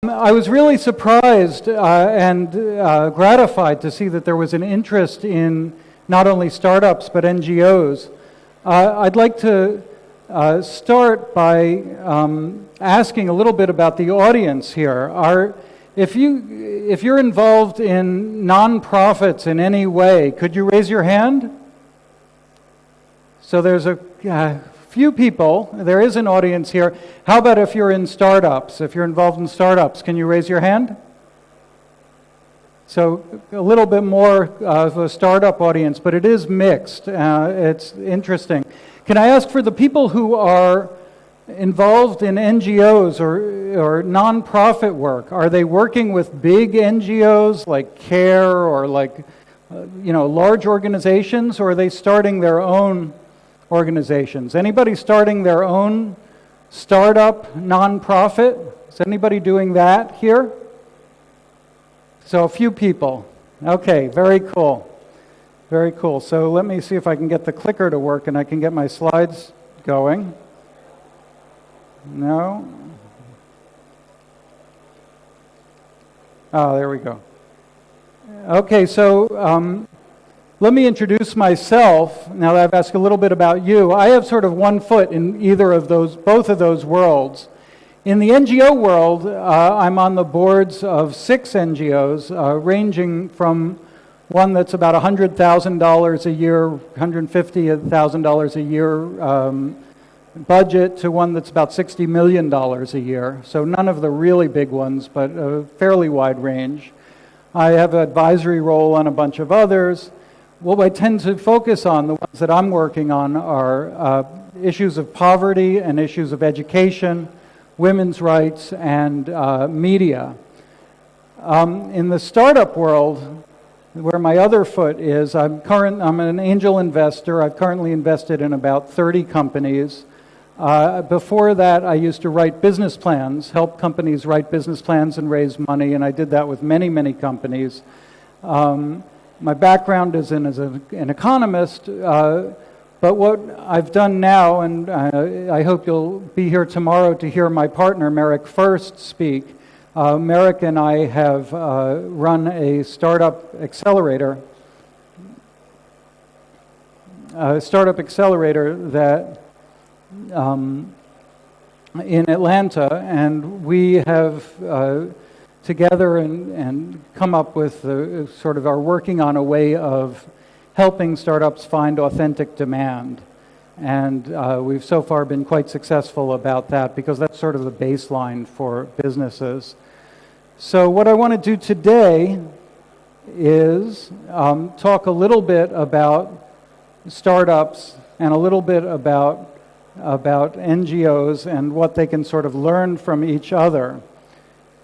I was really surprised and gratified to see that there was an interest in not only startups but NGOs. I'd like to start by asking a little bit about the audience here. If you're involved in nonprofits in any way, could you raise your hand? So there's a few people. There is an audience here. How about if you're in startups? If you're involved in startups, can you raise your hand? So a little bit more of a startup audience, but it is mixed. It's interesting. Can I ask for the people who are involved in NGOs or nonprofit work? Are they working with big NGOs like CARE or like large organizations, or are they starting their own organizations? Anybody starting their own startup nonprofit? Is anybody doing that here? So a few people. Okay, very cool. Very cool. So let me see if I can get the clicker to work and I can get my slides going. No? Oh, there we go. Okay, so let me introduce myself. Now that I've asked a little bit about you, I have sort of one foot in both of those worlds. In the NGO world, I'm on the boards of 6 NGOs, ranging from one that's about $100,000 a year, $150,000 a year budget, to one that's about $60 million a year. So none of the really big ones, but a fairly wide range. I have an advisory role on a bunch of others. What I tend to focus on, the ones that I'm working on, are issues of poverty and issues of education, women's rights, and media. In the startup world, where my other foot is, I'm an angel investor. I've currently invested in about 30 companies. Before that, I used to write business plans, help companies write business plans and raise money, and I did that with many, many companies. My background is as an economist, but what I've done now, and I hope you'll be here tomorrow to hear my partner, Merrick First, speak. Merrick and I have run a startup accelerator that in Atlanta, and we have together and come up with are working on a way of helping startups find authentic demand. And we've so far been quite successful about that, because that's sort of the baseline for businesses. So what I want to do today is talk a little bit about startups and a little bit about NGOs and what they can sort of learn from each other.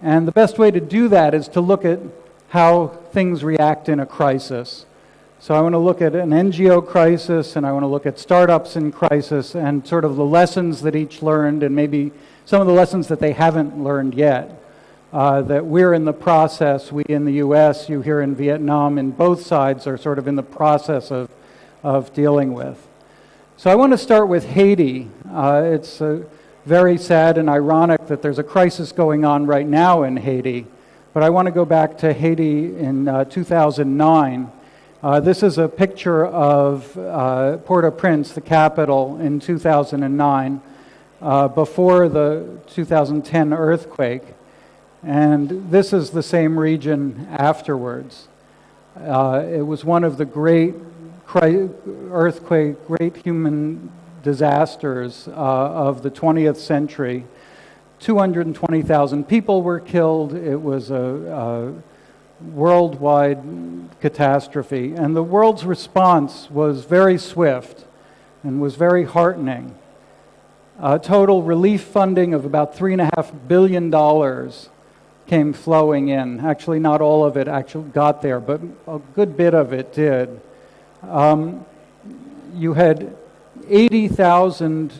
And the best way to do that is to look at how things react in a crisis. So I want to look at an NGO crisis, and I want to look at startups in crisis, and sort of the lessons that each learned, and maybe some of the lessons that they haven't learned yet. That we're in the process, we in the US, you here in Vietnam, and both sides are sort of in the process of dealing with. So I want to start with Haiti. It's very sad and ironic that there's a crisis going on right now in Haiti, but I want to go back to Haiti in 2009. This is a picture of Port-au-Prince, the capital, in 2009, before the 2010 earthquake. And this is the same region afterwards. It was one of the great great human disasters of the 20th century. 220,000 people were killed. It was a worldwide catastrophe. And the world's response was very swift and was very heartening. Total relief funding of about $3.5 billion came flowing in. Actually, not all of it actually got there, but a good bit of it did. You had 80,000,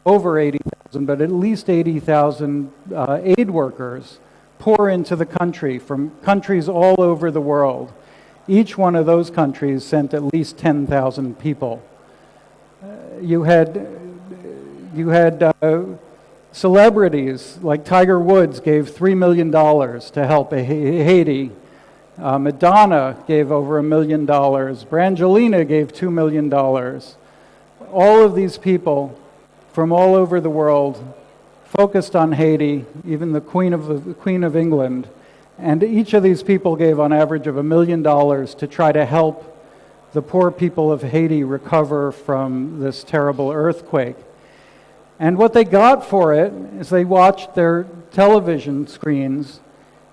over 80,000, but at least 80,000 aid workers pour into the country from countries all over the world. Each one of those countries sent at least 10,000 people. You had Celebrities like Tiger Woods gave $3 million to help Haiti. Madonna gave over $1 million. Brangelina gave $2 million. All of these people from all over the world focused on Haiti, even the Queen of England. And each of these people gave on average of $1 million to try to help the poor people of Haiti recover from this terrible earthquake. And what they got for it, as they watched their television screens,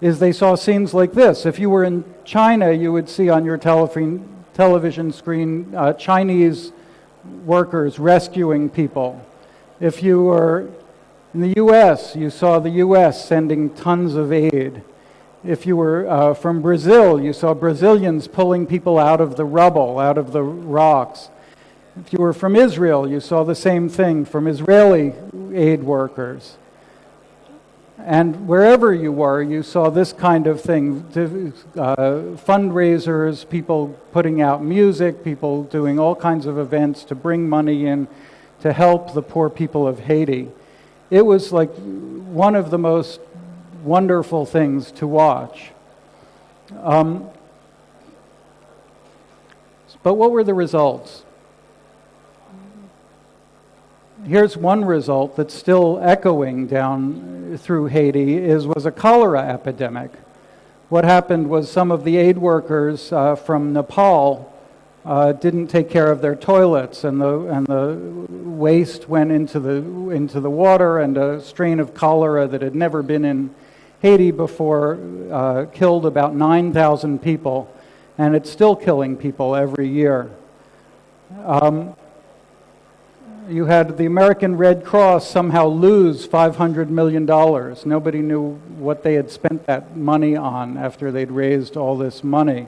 is they saw scenes like this. If you were in China, you would see on your television screen Chinese workers rescuing people. If you were in the U.S., you saw the U.S. sending tons of aid. If you were from Brazil, you saw Brazilians pulling people out of the rubble, out of the rocks. If you were from Israel, you saw the same thing from Israeli aid workers. And wherever you were, you saw this kind of thing. Fundraisers, people putting out music, people doing all kinds of events to bring money in to help the poor people of Haiti. It was like one of the most wonderful things to watch. But what were the results? Here's one result that's still echoing down through Haiti was a cholera epidemic. What happened was some of the aid workers from Nepal didn't take care of their toilets, and the waste went into the water, and a strain of cholera that had never been in Haiti before killed about 9,000 people, and it's still killing people every year. You had the American Red Cross somehow lose $500 million. Nobody knew what they had spent that money on after they'd raised all this money.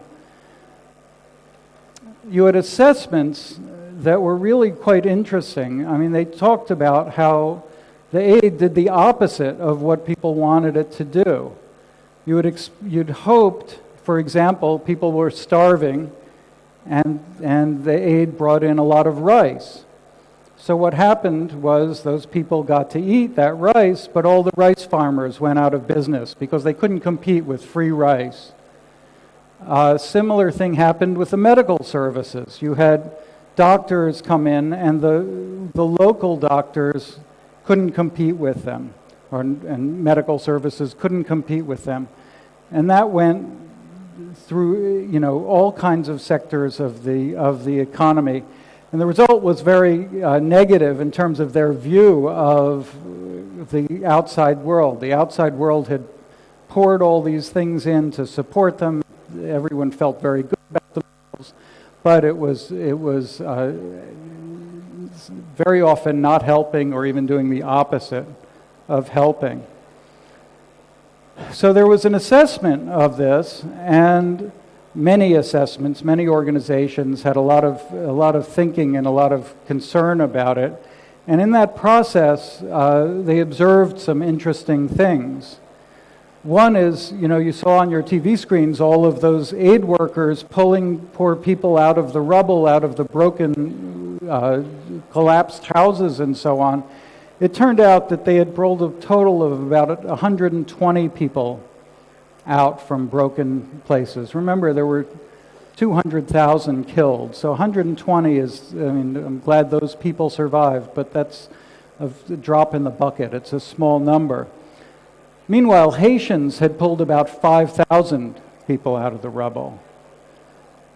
You had assessments that were really quite interesting. I mean, they talked about how the aid did the opposite of what people wanted it to do. You'd hoped, for example, people were starving, and the aid brought in a lot of rice. So what happened was those people got to eat that rice, but all the rice farmers went out of business because they couldn't compete with free rice. A similar thing happened with the medical services. You had doctors come in, and the local doctors couldn't compete with them, and medical services couldn't compete with them. And that went through, all kinds of sectors of the economy. And the result was very negative in terms of their view of the outside world. The outside world had poured all these things in to support them. Everyone felt very good about themselves, but it was very often not helping, or even doing the opposite of helping. So there was an assessment of this, and many assessments, many organizations had a lot of thinking and a lot of concern about it. And in that process, they observed some interesting things. One is, you saw on your TV screens all of those aid workers pulling poor people out of the rubble, out of the broken, collapsed houses and so on. It turned out that they had pulled a total of about 120 people out from broken places. Remember, there were 200,000 killed, so 120 is, I'm glad those people survived, but that's a drop in the bucket. It's a small number. Meanwhile, Haitians had pulled about 5,000 people out of the rubble.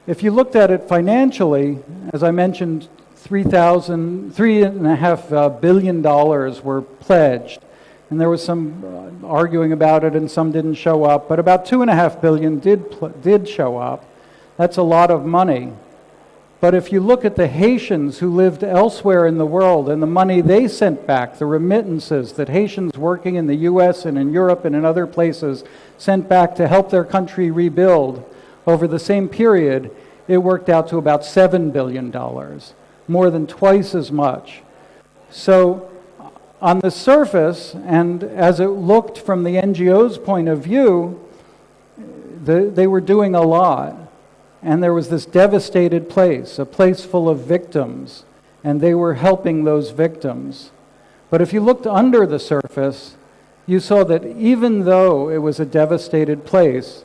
If you looked at it financially, as I mentioned, $3.5 billion were pledged. And there was some arguing about it, and some didn't show up. But about $2.5 billion did show up. That's a lot of money. But if you look at the Haitians who lived elsewhere in the world and the money they sent back, the remittances that Haitians working in the U.S. and in Europe and in other places sent back to help their country rebuild, over the same period, it worked out to about $7 billion, more than twice as much. So on the surface, and as it looked from the NGOs' point of view, they were doing a lot. And there was this devastated place, a place full of victims, and they were helping those victims. But if you looked under the surface, you saw that even though it was a devastated place,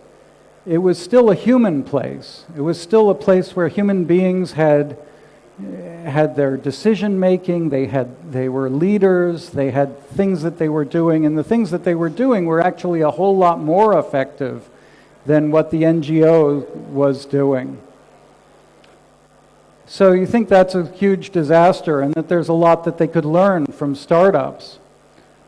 it was still a human place. It was still a place where human beings had their decision making, they were leaders, they had things that they were doing, and the things that they were doing were actually a whole lot more effective than what the NGO was doing. So you think that's a huge disaster and that there's a lot that they could learn from startups.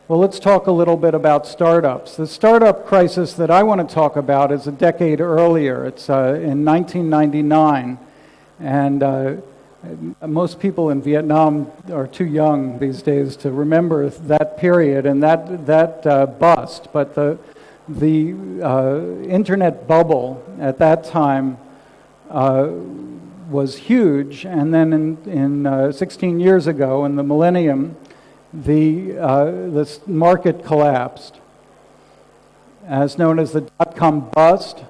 Well, let's talk a little bit about startups. The startup crisis that I want to talk about is a decade earlier. It's in 1999, and most people in Vietnam are too young these days to remember that period and that bust. But the internet bubble at that time was huge, and then in 16 years ago, in the millennium, the market collapsed, as known as the dot-com bust.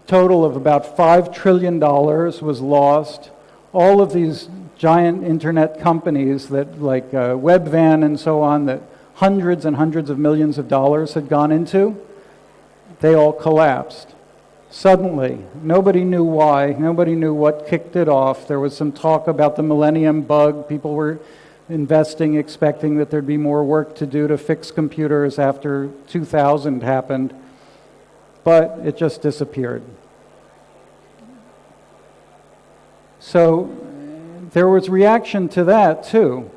Total of about $5 trillion was lost. All of these giant internet companies that, like Webvan and so on, that hundreds and hundreds of millions of dollars had gone into, they all collapsed. Suddenly, nobody knew why, nobody knew what kicked it off. There was some talk about the millennium bug. People were investing, expecting that there'd be more work to do to fix computers after 2000 happened, but it just disappeared. So there was reaction to that too.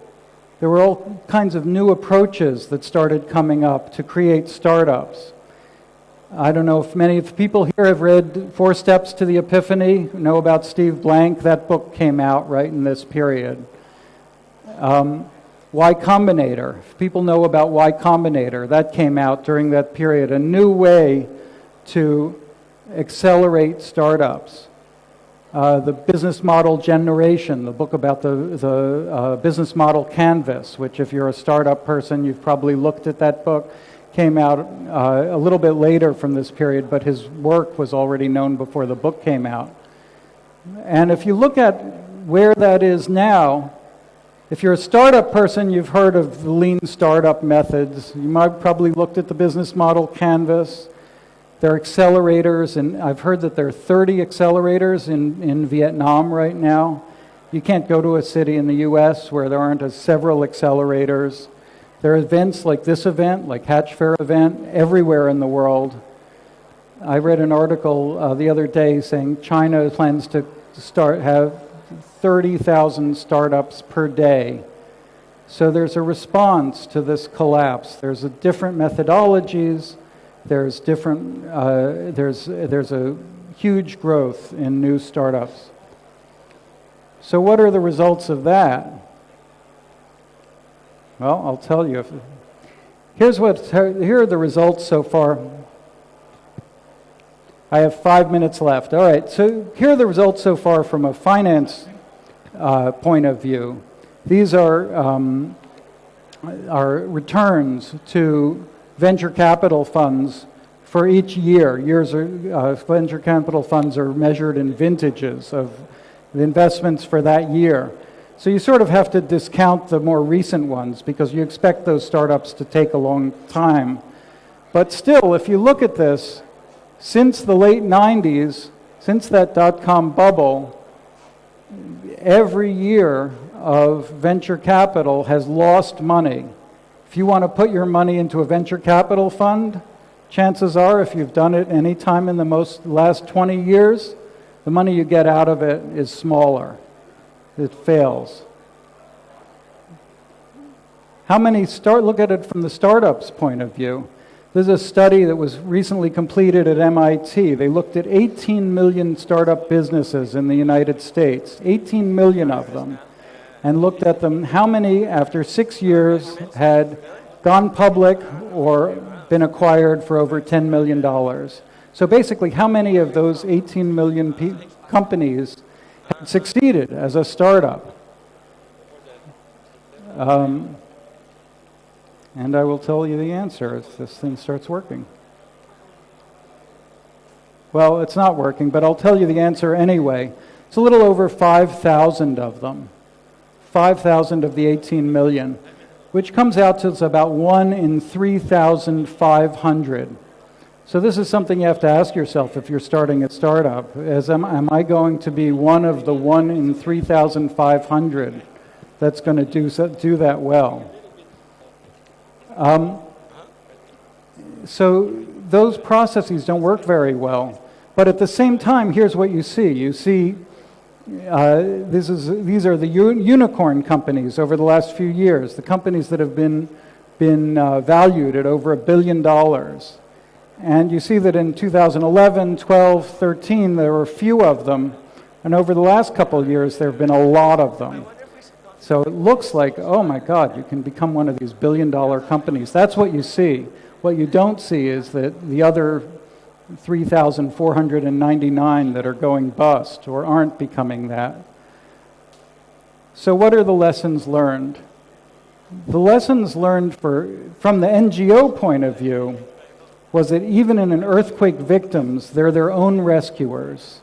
There were all kinds of new approaches that started coming up to create startups. I don't know if many people here have read 4 Steps to the Epiphany, know about Steve Blank. That book came out right in this period. Y Combinator, if people know about Y Combinator, that came out during that period, a new way to accelerate startups. The business model generation, the book about the business model canvas, which if you're a startup person, you've probably looked at that book, came out a little bit later from this period, but his work was already known before the book came out. And if you look at where that is now, if you're a startup person, you've heard of the lean startup methods. You might probably looked at the business model canvas. There are accelerators, and I've heard that there are 30 accelerators in Vietnam right now. You can't go to a city in the US where there aren't several accelerators. There are events like this event, like Hatch Fair event, everywhere in the world. I read an article the other day saying China plans to have 30,000 startups per day. So there's a response to this collapse. There's different methodologies. There's a huge growth in new startups. So what are the results of that? Well, I'll tell you. Here are the results so far. I have 5 minutes left. All right, so here are the results so far from a finance point of view. These are returns to venture capital funds for each year. Venture capital funds are measured in vintages of the investments for that year. So you sort of have to discount the more recent ones because you expect those startups to take a long time. But still, if you look at this, since the late 90s, since that dot-com bubble, every year of venture capital has lost money. If you want to put your money into a venture capital fund, chances are, if you've done it any time in the last 20 years, the money you get out of it is smaller. It fails. Look at it from the startups point of view. There's a study that was recently completed at MIT. They looked at 18 million startup businesses in the United States, 18 million of them, and looked at them, how many after 6 years had gone public or been acquired for over $10 million. So basically, how many of those 18 million companies had succeeded as a startup? And I will tell you the answer if this thing starts working. Well, it's not working, but I'll tell you the answer anyway. It's a little over 5,000 of them. 5,000 of the 18 million. which comes out to about 1 in 3,500. So this is something you have to ask yourself if you're starting a startup. Am I going to be one of the 1 in 3,500 that's going to do that well? So those processes don't work very well. But at the same time, here's what you see. You see, these are the unicorn companies over the last few years, the companies that have been valued at over $1 billion. And you see that in 2011, 12, 13, there were few of them. And over the last couple of years, there have been a lot of them. So it looks like, oh my God, you can become one of these billion-dollar companies. That's what you see. What you don't see is that the other 3,499 that are going bust or aren't becoming that. So what are the lessons learned? The lessons learned from the NGO point of view was that even in an earthquake victims, they're their own rescuers.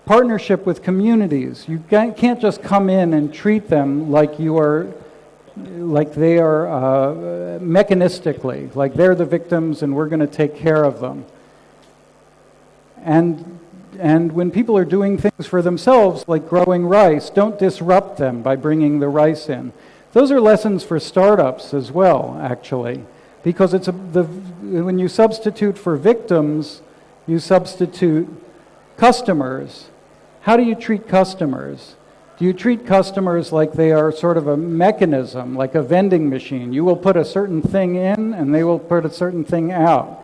Partnership with communities. You can't just come in and treat them like they are mechanistically, like they're the victims and we're going to take care of them. And when people are doing things for themselves, like growing rice, don't disrupt them by bringing the rice in. Those are lessons for startups as well, actually, because when you substitute for victims, you substitute customers. How do you treat customers? Do you treat customers like they are sort of a mechanism, like a vending machine? You will put a certain thing in and they will put a certain thing out.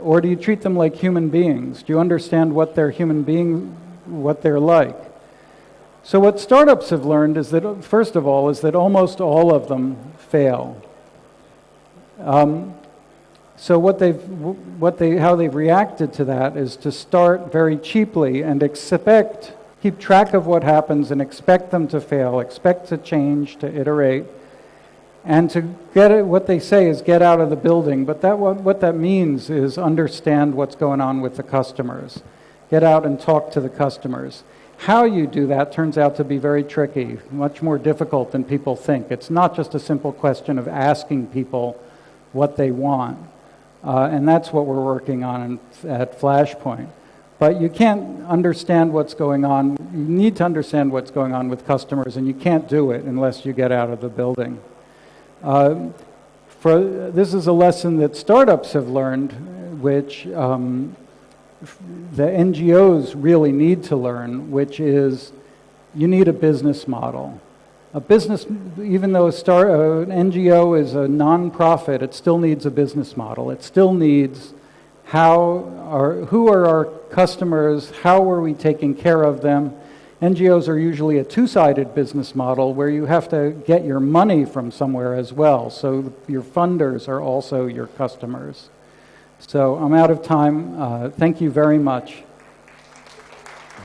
Or do you treat them like human beings? Do you understand what they're what they're like? So what startups have learned is that, first of all, is that almost all of them fail. So how they've reacted to that is to start very cheaply and keep track of what happens and expect them to fail, expect to change, to iterate, and to get it. What they say is get out of the building, but what that means is understand what's going on with the customers. Get out and talk to the customers. How you do that turns out to be very tricky, much more difficult than people think. It's not just a simple question of asking people what they want. And that's what we're working on at Flashpoint. But you can't understand what's going on. You need to understand what's going on with customers, and you can't do it unless you get out of the building. This is a lesson that startups have learned, which the NGOs really need to learn, which is you need a business model. A business, even though an NGO is a non-profit, it still needs a business model. It still needs who are our customers, how are we taking care of them. NGOs are usually a two-sided business model where you have to get your money from somewhere as well. So your funders are also your customers. So I'm out of time. Thank you very much.